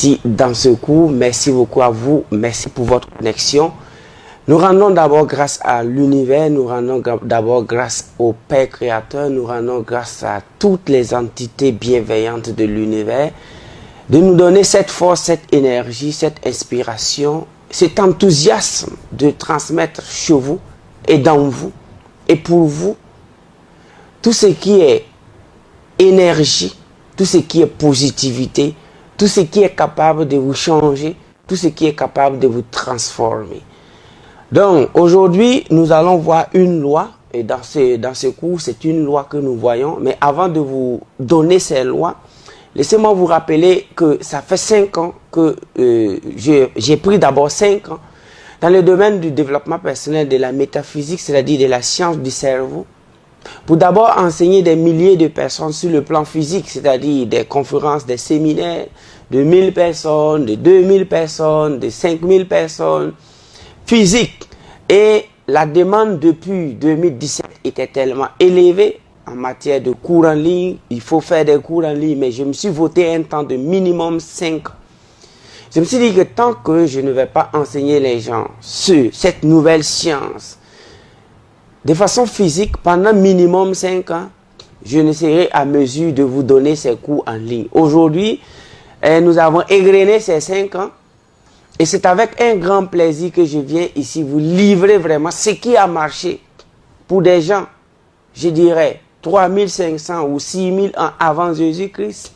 Ici dans ce cours. Merci beaucoup à vous. Merci pour votre connexion. Nous rendons d'abord grâce à l'univers, nous rendons d'abord grâce au Père Créateur, nous rendons grâce à toutes les entités bienveillantes de l'univers de nous donner cette force, cette énergie, cette inspiration, cet enthousiasme de transmettre chez vous et dans vous et pour vous tout ce qui est énergie, tout ce qui est positivité, tout ce qui est capable de vous changer, tout ce qui est capable de vous transformer. Donc, aujourd'hui, nous allons voir une loi, et dans ce cours, c'est une loi que nous voyons. Mais avant de vous donner ces lois, laissez-moi vous rappeler que ça fait 5 ans que j'ai pris d'abord 5 ans dans le domaine du développement personnel, de la métaphysique, c'est-à-dire de la science du cerveau, pour d'abord enseigner des milliers de personnes sur le plan physique, c'est-à-dire des conférences, des séminaires de 1000 personnes, de 2000 personnes, de 5000 personnes, physique. Et la demande depuis 2017 était tellement élevée en matière de cours en ligne. Il faut faire des cours en ligne, mais je me suis voté un temps de minimum 5 ans. Je me suis dit que tant que je ne vais pas enseigner les gens sur cette nouvelle science de façon physique pendant minimum 5 ans, je ne serai à mesure de vous donner ces cours en ligne. Aujourd'hui, nous avons égrené ces 5 ans. Et c'est avec un grand plaisir que je viens ici vous livrer vraiment ce qui a marché pour des gens, je dirais, 3500 ou 6000 ans avant Jésus-Christ.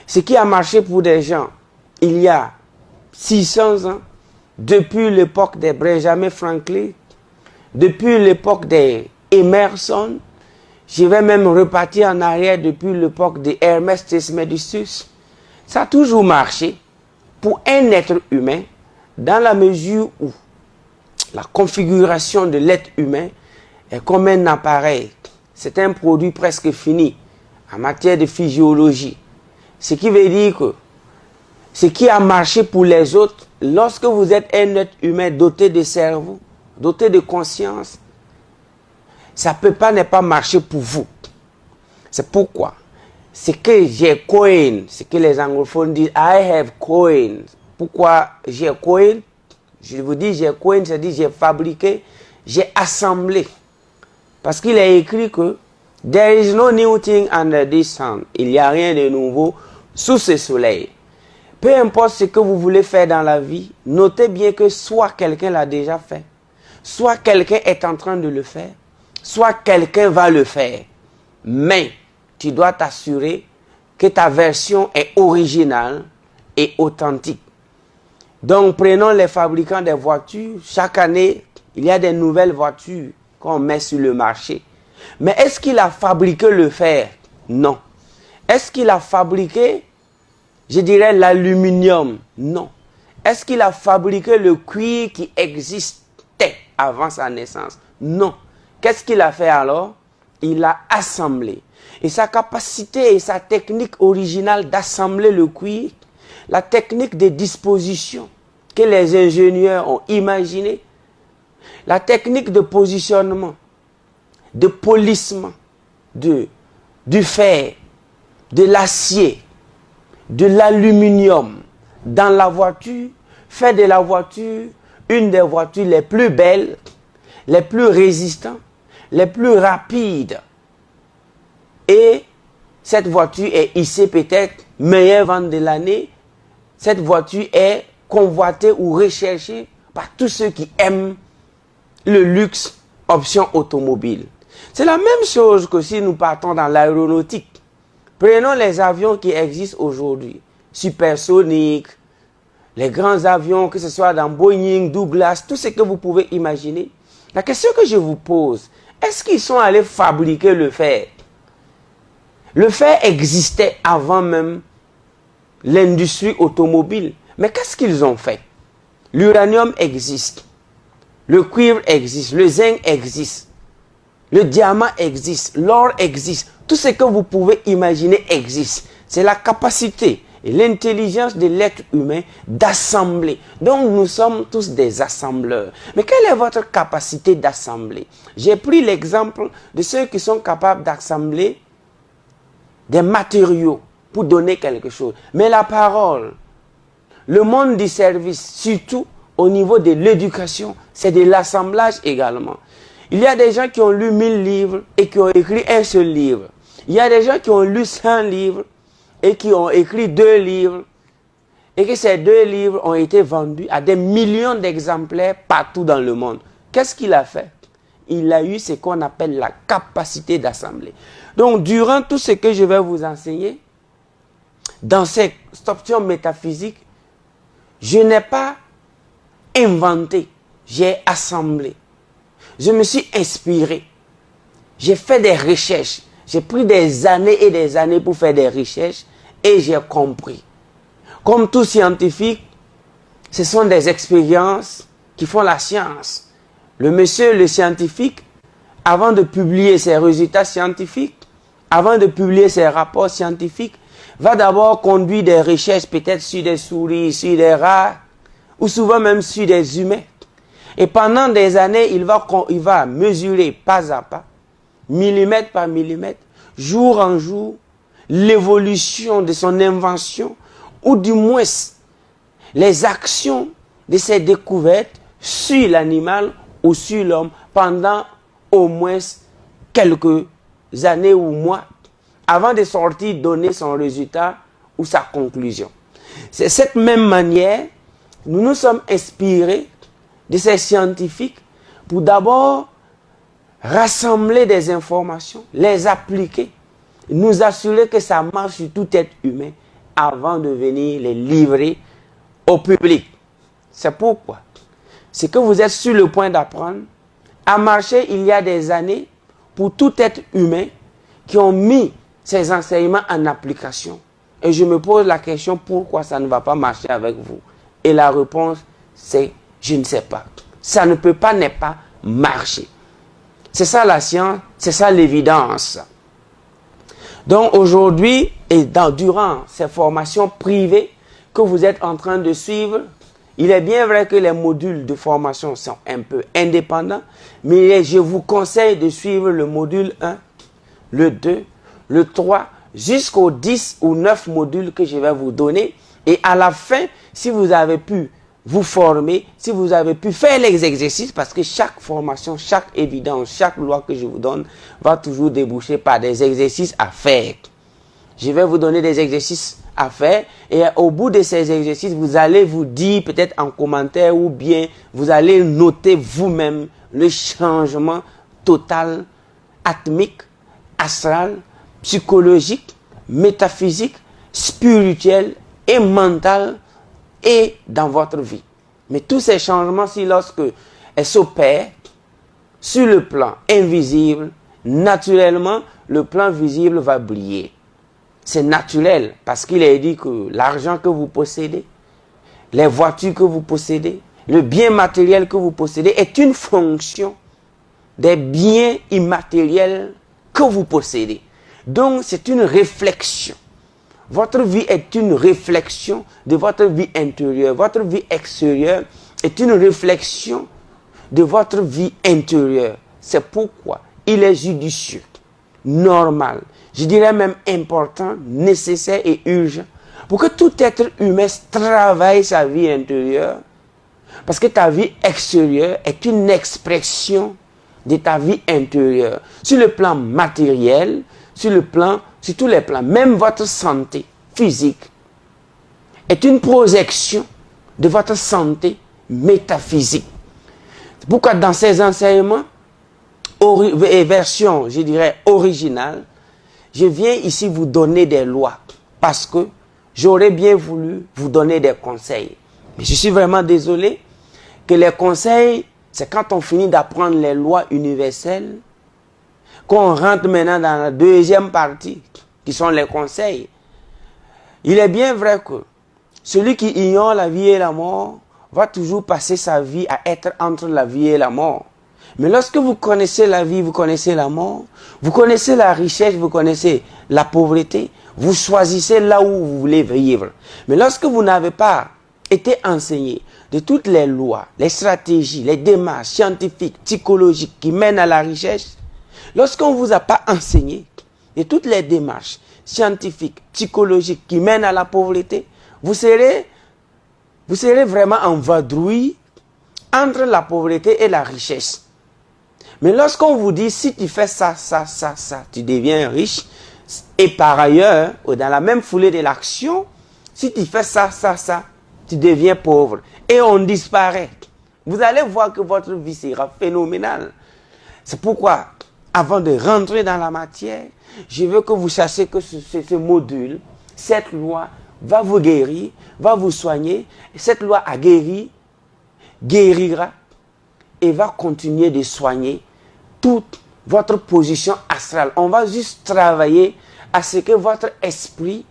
Ce qui a marché pour des gens il y a 600 ans, depuis l'époque des Benjamin Franklin, depuis l'époque des Emerson, je vais même repartir en arrière depuis l'époque de Hermès Trismegistus. Ça a toujours marché pour un être humain, dans la mesure où la configuration de l'être humain est comme un appareil. C'est un produit presque fini en matière de physiologie. Ce qui veut dire que ce qui a marché pour les autres, lorsque vous êtes un être humain doté de cerveau, doté de conscience, ça ne peut pas ne pas marcher pour vous. C'est pourquoi ce que j'ai coin, ce que les anglophones disent, I have coin. Pourquoi j'ai coin? Je vous dis j'ai coin, c'est-à-dire j'ai fabriqué, j'ai assemblé. Parce qu'il est écrit que there is no new thing under this sun. Il n'y a rien de nouveau sous ce soleil. Peu importe ce que vous voulez faire dans la vie, notez bien que soit quelqu'un l'a déjà fait, soit quelqu'un est en train de le faire, soit quelqu'un va le faire. Mais tu dois t'assurer que ta version est originale et authentique. Donc, prenons les fabricants des voitures. Chaque année, il y a des nouvelles voitures qu'on met sur le marché. Mais est-ce qu'il a fabriqué le fer? Non. Est-ce qu'il a fabriqué, je dirais, l'aluminium? Non. Est-ce qu'il a fabriqué le cuir qui existait avant sa naissance? Non. Qu'est-ce qu'il a fait alors? Il a assemblé. Et sa capacité et sa technique originale d'assembler le cuir, la technique de disposition que les ingénieurs ont imaginé, la technique de positionnement, de polissement, du fer, de l'acier, de l'aluminium dans la voiture, fait de la voiture une des voitures les plus belles, les plus résistantes, les plus rapides. Et cette voiture est hissée peut-être meilleure vente de l'année. Cette voiture est convoitée ou recherchée par tous ceux qui aiment le luxe option automobile. C'est la même chose que si nous partons dans l'aéronautique. Prenons les avions qui existent aujourd'hui, supersoniques, les grands avions, que ce soit dans Boeing, Douglas, tout ce que vous pouvez imaginer. La question que je vous pose, est-ce qu'ils sont allés fabriquer le fer? Le fer existait avant même l'industrie automobile. Mais qu'est-ce qu'ils ont fait? L'uranium existe. Le cuivre existe. Le zinc existe. Le diamant existe. L'or existe. Tout ce que vous pouvez imaginer existe. C'est la capacité et l'intelligence de l'être humain d'assembler. Donc nous sommes tous des assembleurs. Mais quelle est votre capacité d'assembler? J'ai pris l'exemple de ceux qui sont capables d'assembler des matériaux pour donner quelque chose. Mais la parole, le monde du service, surtout au niveau de l'éducation, c'est de l'assemblage également. Il y a des gens qui ont lu 1000 livres et qui ont écrit un seul livre. Il y a des gens qui ont lu 100 livres et qui ont écrit 2 livres. Et que ces 2 livres ont été vendus à des millions d'exemplaires partout dans le monde. Qu'est-ce qu'il a fait? Il a eu ce qu'on appelle la capacité d'assembler. Donc, durant tout ce que je vais vous enseigner, dans cette option métaphysique, je n'ai pas inventé, j'ai assemblé. Je me suis inspiré. J'ai fait des recherches. J'ai pris des années et des années pour faire des recherches et j'ai compris. Comme tout scientifique, ce sont des expériences qui font la science. Le scientifique, avant de publier ses résultats scientifiques, avant de publier ses rapports scientifiques, va d'abord conduire des recherches peut-être sur des souris, sur des rats, ou souvent même sur des humains. Et pendant des années, il va mesurer pas à pas, millimètre par millimètre, jour en jour, l'évolution de son invention, ou du moins les actions de ses découvertes sur l'animal ou sur l'homme pendant au moins quelques années ou mois, avant de sortir donner son résultat ou sa conclusion. C'est cette même manière, nous nous sommes inspirés de ces scientifiques pour d'abord rassembler des informations, les appliquer, nous assurer que ça marche sur tout être humain avant de venir les livrer au public. C'est pourquoi ce que vous êtes sur le point d'apprendre a marché il y a des années pour tout être humain qui ont mis ces enseignements en application. Et je me pose la question, pourquoi ça ne va pas marcher avec vous? Et la réponse, c'est je ne sais pas. Ça ne peut pas ne pas marcher. C'est ça la science, c'est ça l'évidence. Donc aujourd'hui, et durant ces formations privées que vous êtes en train de suivre, il est bien vrai que les modules de formation sont un peu indépendants, mais je vous conseille de suivre le module 1, le 2, le 3, jusqu'aux 10 ou 9 modules que je vais vous donner. Et à la fin, si vous avez pu vous former, si vous avez pu faire les exercices, parce que chaque formation, chaque évidence, chaque loi que je vous donne va toujours déboucher par des exercices à faire. Je vais vous donner des exercices à faire et au bout de ces exercices, vous allez vous dire peut-être en commentaire ou bien vous allez noter vous-même le changement total, atmique, astral, psychologique, métaphysique, spirituel et mental et dans votre vie. Mais tous ces changements, si lorsque elles s'opèrent sur le plan invisible, naturellement, le plan visible va briller. C'est naturel parce qu'il est dit que l'argent que vous possédez, les voitures que vous possédez, le bien matériel que vous possédez est une fonction des biens immatériels que vous possédez. Donc, c'est une réflexion. Votre vie est une réflexion de votre vie intérieure. Votre vie extérieure est une réflexion de votre vie intérieure. C'est pourquoi il est judicieux, normal, je dirais même important, nécessaire et urgent pour que tout être humain travaille sa vie intérieure. Parce que ta vie extérieure est une expression de ta vie intérieure. Sur le plan matériel, sur tous les plans, même votre santé physique est une projection de votre santé métaphysique. C'est pourquoi dans ces enseignements, version, je dirais, originale, je viens ici vous donner des lois parce que j'aurais bien voulu vous donner des conseils. Mais je suis vraiment désolé que les conseils, c'est quand on finit d'apprendre les lois universelles qu'on rentre maintenant dans la deuxième partie, qui sont les conseils. Il est bien vrai que celui qui ignore la vie et la mort va toujours passer sa vie à être entre la vie et la mort. Mais lorsque vous connaissez la vie, vous connaissez la mort, vous connaissez la richesse, vous connaissez la pauvreté, vous choisissez là où vous voulez vivre. Mais lorsque vous n'avez pas été enseigné de toutes les lois, les stratégies, les démarches scientifiques, psychologiques qui mènent à la richesse, lorsqu'on ne vous a pas enseigné de toutes les démarches scientifiques, psychologiques qui mènent à la pauvreté, vous serez vraiment en vadrouille entre la pauvreté et la richesse. Mais lorsqu'on vous dit, si tu fais ça, ça, ça, ça, tu deviens riche, et par ailleurs, dans la même foulée de l'action, si tu fais ça, ça, ça, tu deviens pauvre, et on disparaît. Vous allez voir que votre vie sera phénoménale. C'est pourquoi, avant de rentrer dans la matière, je veux que vous sachiez que ce module, cette loi, va vous guérir, va vous soigner. Cette loi a guéri, guérira et va continuer de soigner toute votre position astrale. On va juste travailler à ce que votre esprit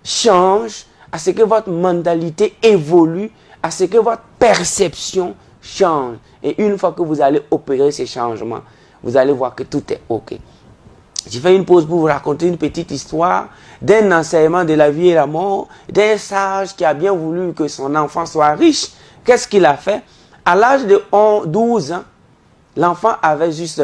change, à ce que votre mentalité évolue, à ce que votre perception change. Et une fois que vous allez opérer ces changements, vous allez voir que tout est OK. J'ai fait une pause pour vous raconter une petite histoire d'un enseignement de la vie et la mort, d'un sage qui a bien voulu que son enfant soit riche. Qu'est-ce qu'il a fait? À l'âge de 12 ans, l'enfant avait juste,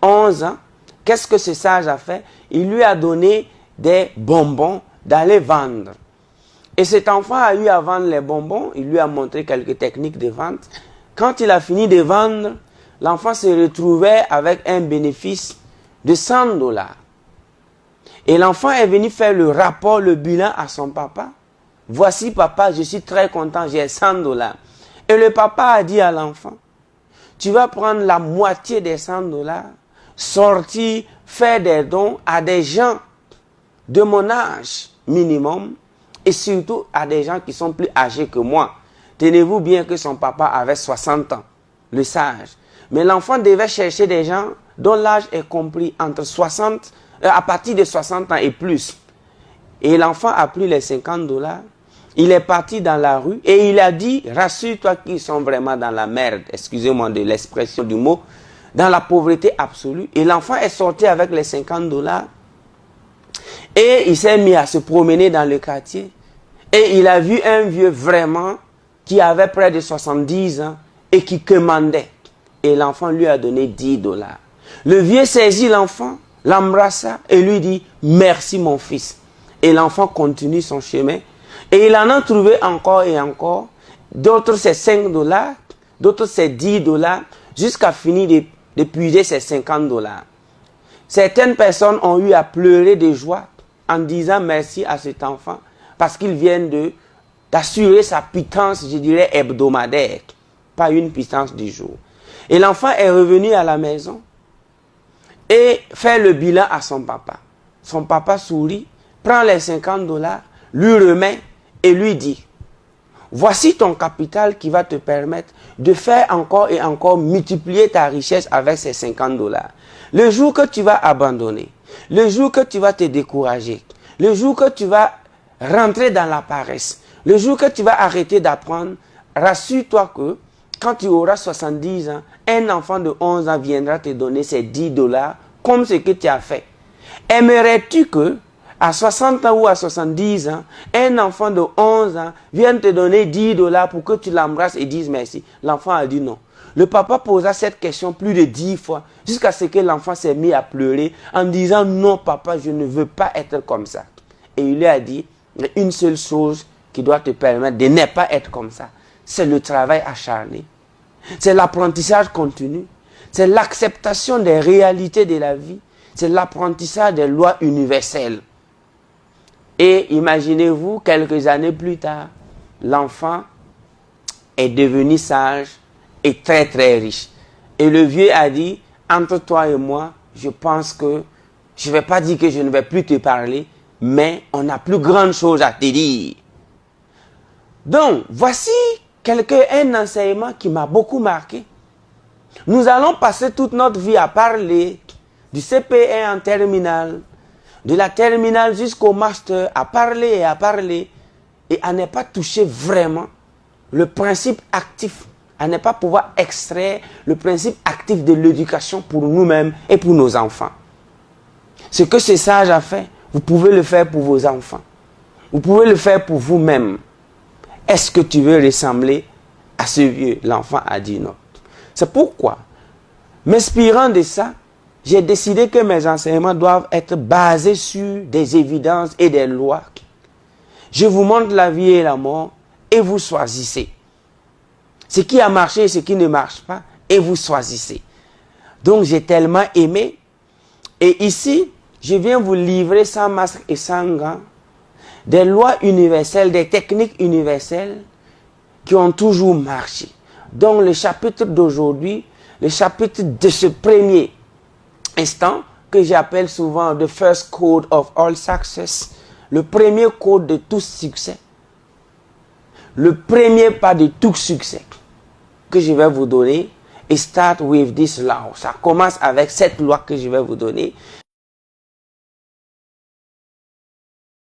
11 ans. Qu'est-ce que ce sage a fait? Il lui a donné des bonbons d'aller vendre. Et cet enfant a eu à vendre les bonbons. Il lui a montré quelques techniques de vente. Quand il a fini de vendre, l'enfant se retrouvait avec un bénéfice de 100 $. Et l'enfant est venu faire le rapport, le bilan à son papa. Voici papa, je suis très content, j'ai 100 $. Et le papa a dit à l'enfant, tu vas prendre la moitié des 100 $, sortir, faire des dons à des gens de mon âge minimum, et surtout à des gens qui sont plus âgés que moi. Tenez-vous bien que son papa avait 60 ans, le sage. Mais l'enfant devait chercher des gens dont l'âge est compris entre à partir de 60 ans et plus. Et l'enfant a pris les 50 $, il est parti dans la rue et il a dit, rassure-toi qu'ils sont vraiment dans la merde, excusez-moi de l'expression du mot, dans la pauvreté absolue. Et l'enfant est sorti avec les 50 $. Et il s'est mis à se promener dans le quartier. Et il a vu un vieux vraiment qui avait près de 70 ans et qui commandait. Et l'enfant lui a donné 10 $. Le vieux saisit l'enfant, l'embrassa et lui dit « Merci mon fils ». Et l'enfant continue son chemin. Et il en a trouvé encore et encore. D'autres c'est 5 $, d'autres c'est 10 $, jusqu'à finir d'épuiser ces 50 $. Certaines personnes ont eu à pleurer de joie en disant merci à cet enfant parce qu'ils viennent d'assurer sa pitance, je dirais, hebdomadaire, pas une pitance du jour. Et l'enfant est revenu à la maison et fait le bilan à son papa. Son papa sourit, prend les 50 $, lui remet et lui dit, voici ton capital qui va te permettre de faire encore et encore multiplier ta richesse avec ces 50 $. Le jour que tu vas abandonner, le jour que tu vas te décourager, le jour que tu vas rentrer dans la paresse, le jour que tu vas arrêter d'apprendre, rassure-toi que quand tu auras 70 ans, un enfant de 11 ans viendra te donner ces 10 $ comme ce que tu as fait. Aimerais-tu que à 60 ans ou à 70 ans, un enfant de 11 ans vienne te donner 10 $ pour que tu l'embrasses et dises merci? L'enfant a dit non. Le papa posa cette question plus de 10 fois jusqu'à ce que l'enfant s'est mis à pleurer en disant non papa, je ne veux pas être comme ça. Et il lui a dit, il y a une seule chose qui doit te permettre de ne pas être comme ça. C'est le travail acharné. C'est l'apprentissage continu. C'est l'acceptation des réalités de la vie. C'est l'apprentissage des lois universelles. Et imaginez-vous, quelques années plus tard, l'enfant est devenu sage et très très riche. Et le vieux a dit, entre toi et moi, je pense que, je ne vais pas dire que je ne vais plus te parler, mais on a plus grande chose à te dire. Donc, voici un enseignement qui m'a beaucoup marqué. Nous allons passer toute notre vie à parler du CP1 en terminale, de la terminale jusqu'au master, à parler et à ne pas toucher vraiment le principe actif, à ne pas pouvoir extraire le principe actif de l'éducation pour nous-mêmes et pour nos enfants. Ce que ce sage a fait, vous pouvez le faire pour vos enfants. Vous pouvez le faire pour vous-même. Est-ce que tu veux ressembler à ce vieux? L'enfant a dit non. C'est pourquoi, m'inspirant de ça, j'ai décidé que mes enseignements doivent être basés sur des évidences et des lois. Je vous montre la vie et la mort et vous choisissez. Ce qui a marché et ce qui ne marche pas et vous choisissez. Donc j'ai tellement aimé. Et ici, je viens vous livrer sans masque et sans gants des lois universelles, des techniques universelles qui ont toujours marché. Donc le chapitre d'aujourd'hui, le chapitre de ce premier instant, que j'appelle souvent the first code of all success, le premier code de tout succès, le premier pas de tout succès que je vais vous donner, et start with this law. Ça commence avec cette loi que je vais vous donner.